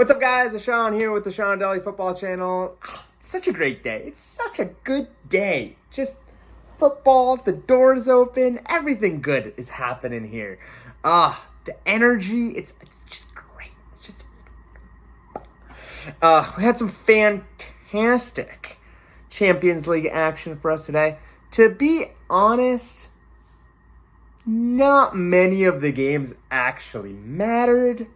What's up, guys? It's Sean here with the Sean Deli Football Channel. It's such a great day. It's such a good day. Just football, the doors open, everything good is happening here. The energy, it's just great. It's just... we had some fantastic Champions League action for us today. To be honest, not many of the games actually mattered.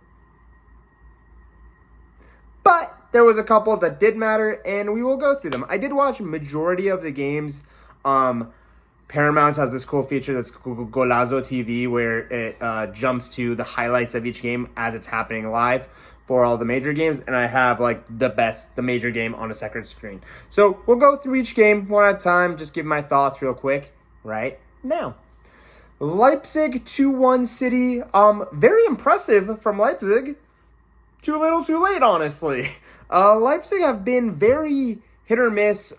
But there was a couple that did matter, and we will go through them. I did watch a majority of the games. Paramount has this cool feature that's Golazo TV, where it jumps to the highlights of each game as it's happening live for all the major games, and I have the major game on a second screen. So we'll go through each game one at a time, just give my thoughts real quick right now. Leipzig 2-1 City. Very impressive from Leipzig. Too little, too late, honestly. Leipzig have been very hit or miss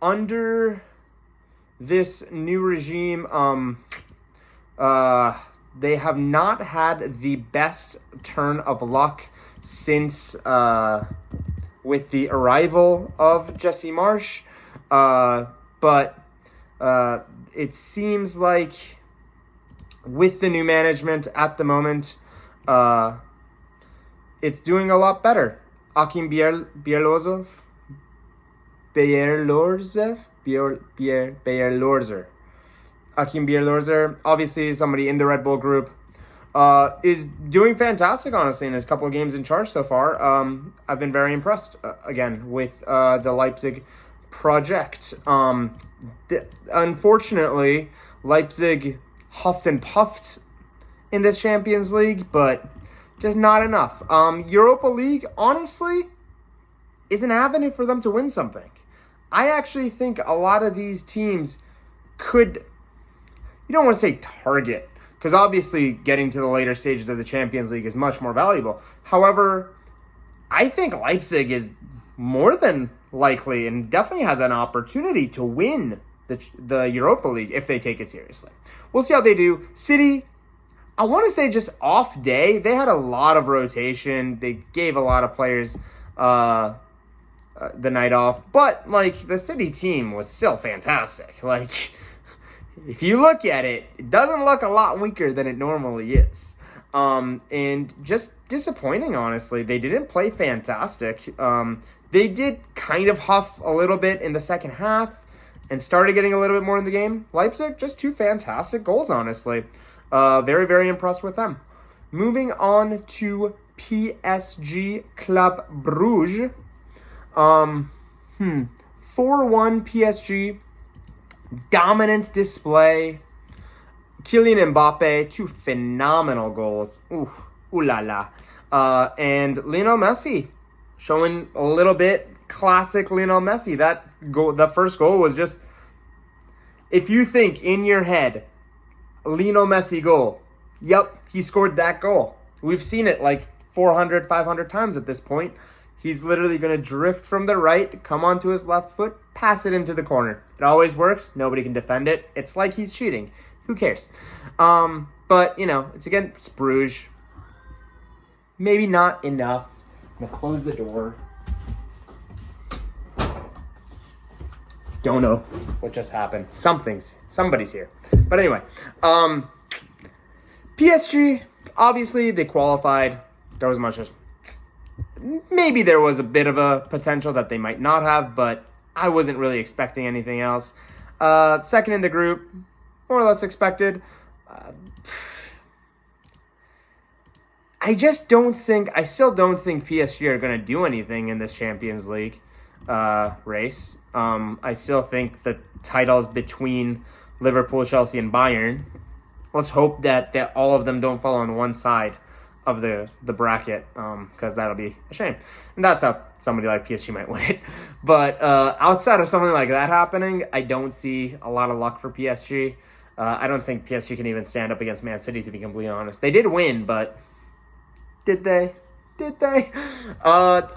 under this new regime. They have not had the best turn of luck since with the arrival of Jesse Marsch. But it seems like with the new management at the moment, it's doing a lot better. Akim Bierlorzer. Akim Bierlorzer, obviously somebody in the Red Bull group, is doing fantastic, honestly, in his couple of games in charge so far. I've been very impressed, again, with the Leipzig project. Unfortunately, Leipzig huffed and puffed in this Champions League, but just not enough. Europa League, honestly, is an avenue for them to win something. I actually think a lot of these teams could, you don't want to say target, because obviously getting to the later stages of the Champions League is much more valuable. However, I think Leipzig is more than likely and definitely has an opportunity to win the Europa League if they take it seriously. We'll see how they do. City, I want to say just off day. They had a lot of rotation. They gave a lot of players the night off. But, the City team was still fantastic. If you look at it, it doesn't look a lot weaker than it normally is. And just disappointing, honestly. They didn't play fantastic. They did kind of huff a little bit in the second half and started getting a little bit more in the game. Leipzig, just two fantastic goals, honestly. Very, very impressed with them. Moving on to PSG Club Brugge. 4-1 PSG. Dominant display. Kylian Mbappe, two phenomenal goals. Ooh la la. And Lionel Messi showing a little bit classic Lionel Messi. That goal, the first goal was just, if you think in your head, Lionel Messi goal. Yep, he scored that goal. We've seen it 400, 500 times at this point. He's literally going to drift from the right, come onto his left foot, pass it into the corner. It always works. Nobody can defend it. It's like he's cheating. Who cares? But, it's against Bruges. Maybe not enough. I'm going to close the door. Don't know what just happened. Somebody's here. But anyway, PSG, obviously they qualified. There was maybe there was a bit of a potential that they might not have, but I wasn't really expecting anything else. Second in the group, more or less expected. I still don't think PSG are going to do anything in this Champions League race. I still think the title's between Liverpool, Chelsea, and Bayern. Let's hope that all of them don't fall on one side of the bracket, because that'll be a shame. And that's how somebody like PSG might win it. But outside of something like that happening, I don't see a lot of luck for PSG. I don't think PSG can even stand up against Man City, to be completely honest. They did win, but did they?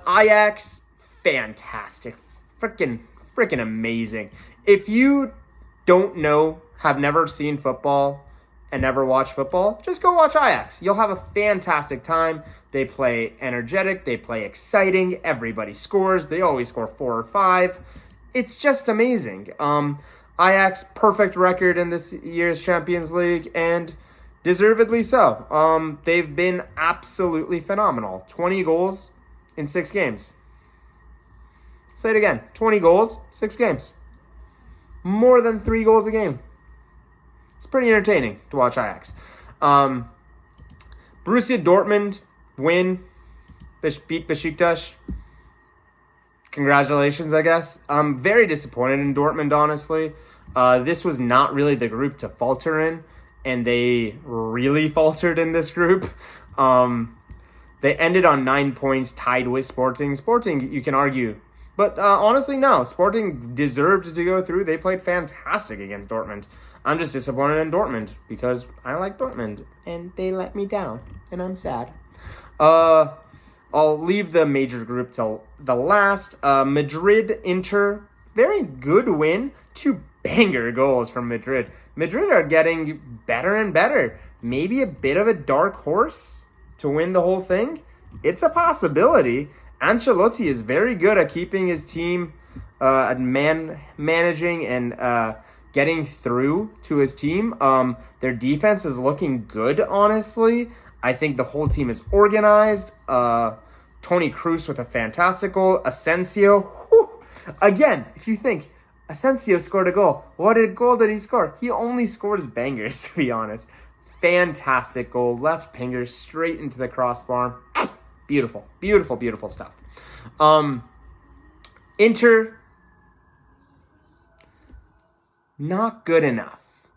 Ajax, fantastic. Freaking amazing. If you don't know, have never seen football, and never watched football, just go watch Ajax. You'll have a fantastic time. They play energetic. They play exciting. Everybody scores. They always score 4 or 5. It's just amazing. Ajax, perfect record in this year's Champions League, and deservedly so. They've been absolutely phenomenal. 20 goals in 6 games. Say it again. 20 goals, 6 games. More than 3 goals a game. It's pretty entertaining to watch Ajax. Borussia Dortmund win. Beat Besiktas. Congratulations, I guess. I'm very disappointed in Dortmund, honestly. This was not really the group to falter in, and they really faltered in this group. They ended on 9 points, tied with Sporting. Sporting, you can argue. But honestly, no. Sporting deserved to go through. They played fantastic against Dortmund. I'm just disappointed in Dortmund because I like Dortmund, and they let me down, and I'm sad. I'll leave the major group till the last. Madrid, Inter, very good win. 2 banger goals from Madrid. Madrid are getting better and better. Maybe a bit of a dark horse to win the whole thing. It's a possibility. Ancelotti is very good at keeping his team at managing and getting through to his team. Their defense is looking good, honestly. I think the whole team is organized. Toni Kroos with a fantastic goal. Asensio, whew. Again, if you think Asensio scored a goal, what goal did he score? He only scores bangers, to be honest. Fantastic goal. Left finger straight into the crossbar. Beautiful, beautiful, beautiful stuff. Inter, not good enough,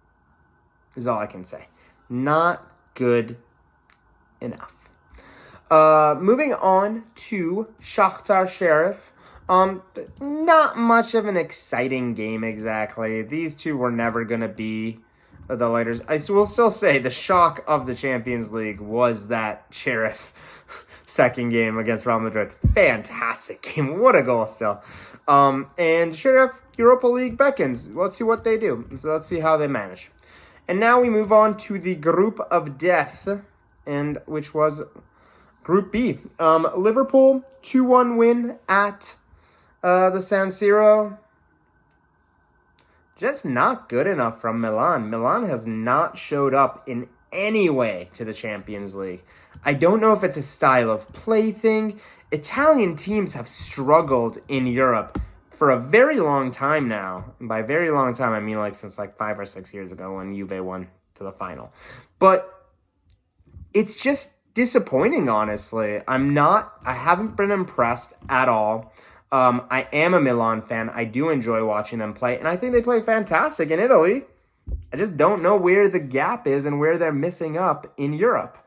is all I can say. Not good enough. Moving on to Shakhtar Sheriff. Not much of an exciting game exactly. These two were never going to be the leaders. I will still say the shock of the Champions League was that Sheriff second game against Real Madrid. Fantastic game. What a goal still. And Sheriff Europa League beckons. Let's see what they do. So let's see how they manage. And now we move on to the group of death, and which was Group B. Liverpool 2-1 win at the San Siro. Just not good enough from Milan. Milan has not showed up in any way to the Champions League. I don't know if it's a style of play thing. Italian teams have struggled in Europe for a very long time now. And by very long time, I mean since 5 or 6 years ago when Juve won to the final. But it's just disappointing, honestly. I haven't been impressed at all. I am a Milan fan. I do enjoy watching them play, and I think they play fantastic in Italy. I just don't know where the gap is and where they're missing up in Europe.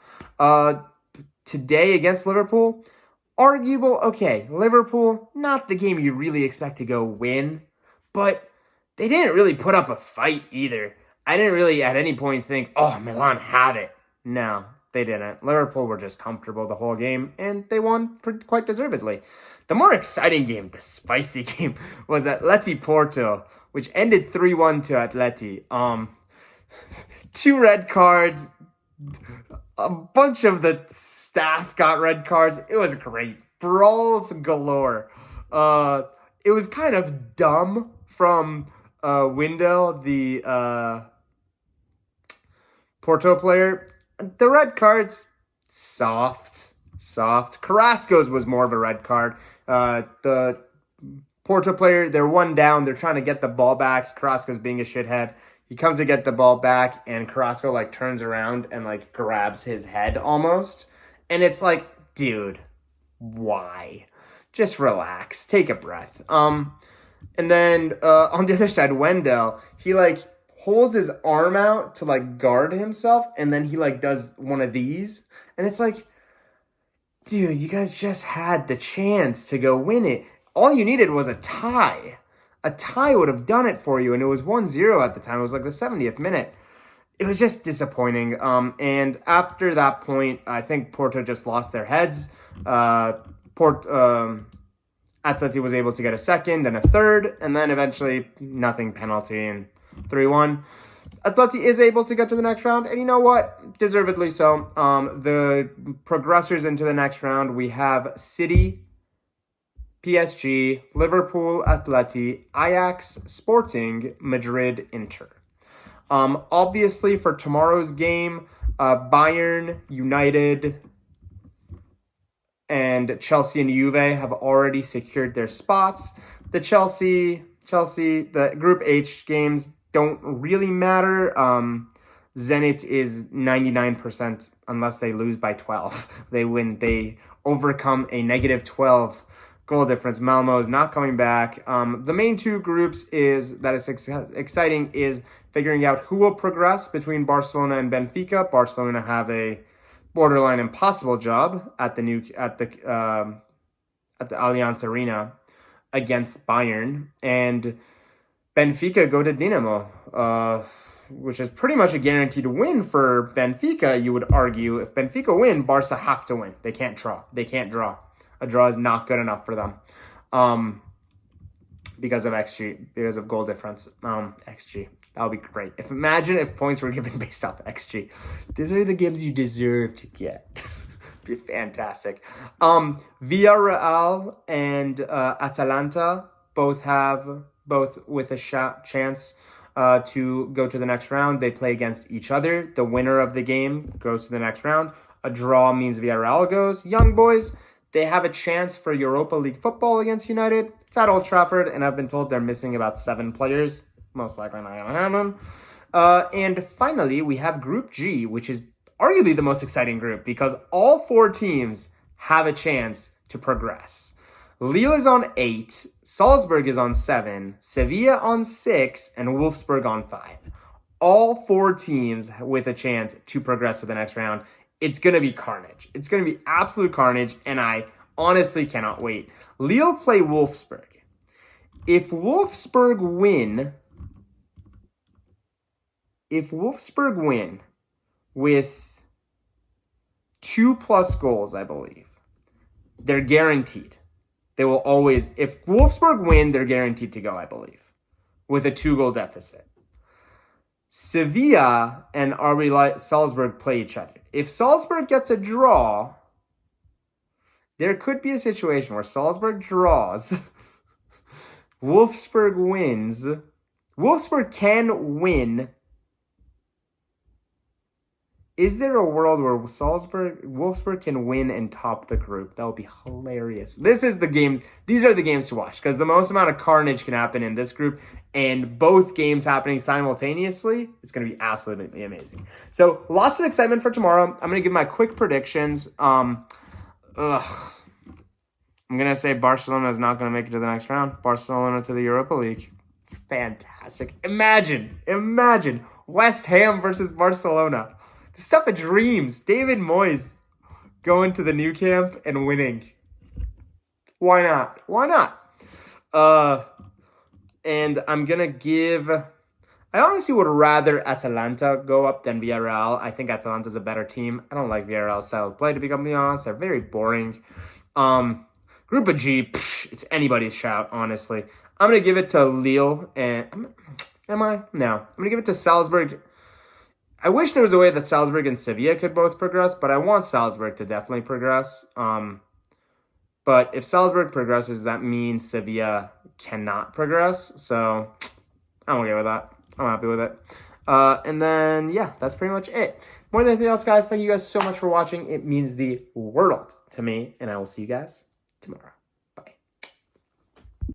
Today against Liverpool, arguable, okay. Liverpool, not the game you really expect to go win, but they didn't really put up a fight either. I didn't really at any point think, oh, Milan had it. No, they didn't. Liverpool were just comfortable the whole game, and they won quite deservedly. The more exciting game, the spicy game, was Atleti Porto, which ended 3-1 to Atleti. 2 red cards. A bunch of the staff got red cards. It was great. Brawls galore. It was kind of dumb from Windel, the Porto player. The red cards, soft. Carrasco's was more of a red card. The Porto player, they're 1 down. They're trying to get the ball back. Carrasco's being a shithead. He comes to get the ball back, and Carrasco, turns around and, grabs his head almost. And it's dude, why? Just relax. Take a breath. And then on the other side, Wendell, he, holds his arm out to, guard himself, and then he, does one of these. And it's dude, you guys just had the chance to go win it. All you needed was a tie. A tie would have done it for you, and it was 1-0 at the time. It was the 70th minute. It was just disappointing. And after that point, I think Porto just lost their heads. Atleti was able to get a second and a third, and then eventually nothing penalty and 3-1. Atleti is able to get to the next round, and you know what? Deservedly so. The progressors into the next round, we have City, PSG, Liverpool, Atleti, Ajax, Sporting, Madrid, Inter. Obviously, for tomorrow's game, Bayern, United, and Chelsea and Juve have already secured their spots. The Chelsea, the Group H games don't really matter. Zenit is 99% unless they lose by 12. They win. They overcome a negative 12 goal difference. Malmo is not coming back. The main two groups that is exciting is figuring out who will progress between Barcelona and Benfica. Barcelona have a borderline impossible job at the Allianz Arena against Bayern, and Benfica go to Dinamo, which is pretty much a guaranteed win for Benfica. You would argue if Benfica win, Barca have to win. They can't draw. A draw is not good enough for them, because of XG, because of goal difference. XG. That would be great. Imagine if points were given based off XG. These are the games you deserve to get. Be fantastic. Villarreal and Atalanta both with a chance to go to the next round. They play against each other. The winner of the game goes to the next round. A draw means Villarreal goes. Young boys, they have a chance for Europa League football against United. It's at Old Trafford, and I've been told they're missing about 7 players. Most likely not going to happen. And finally, we have Group G, which is arguably the most exciting group because all 4 teams have a chance to progress. Lille is on 8, Salzburg is on 7, Sevilla on 6, and Wolfsburg on 5. All 4 teams with a chance to progress to the next round. It's going to be carnage. It's going to be absolute carnage, and I honestly cannot wait. Lille play Wolfsburg. If Wolfsburg win with 2+ goals, I believe, they're guaranteed. They will always, if Wolfsburg win, they're guaranteed to go, I believe, with a 2-goal deficit. Sevilla and RB Salzburg play each other. If Salzburg gets a draw, there could be a situation where Salzburg draws, Wolfsburg wins. Wolfsburg can win. Is there a world where Wolfsburg can win and top the group? That would be hilarious. These are the games to watch because the most amount of carnage can happen in this group, and both games happening simultaneously, it's going to be absolutely amazing. So lots of excitement for tomorrow. I'm going to give my quick predictions. I'm going to say Barcelona is not going to make it to the next round. Barcelona to the Europa League. It's fantastic. Imagine West Ham versus Barcelona. The stuff of dreams. David Moyes going to the new camp and winning. Why not? And I'm going to give... I honestly would rather Atalanta go up than Villarreal. I think Atalanta's a better team. I don't like Villarreal's style of play, to be completely honest. They're very boring. Group of G, it's anybody's shout, honestly. I'm going to give it to Lille. And am I? No. I'm going to give it to Salzburg. I wish there was a way that Salzburg and Sevilla could both progress, but I want Salzburg to definitely progress. But if Salzburg progresses, that means Sevilla cannot progress. So I'm okay with that. I'm happy with it. And then, yeah, that's pretty much it. More than anything else, guys, thank you guys so much for watching. It means the world to me, and I will see you guys tomorrow.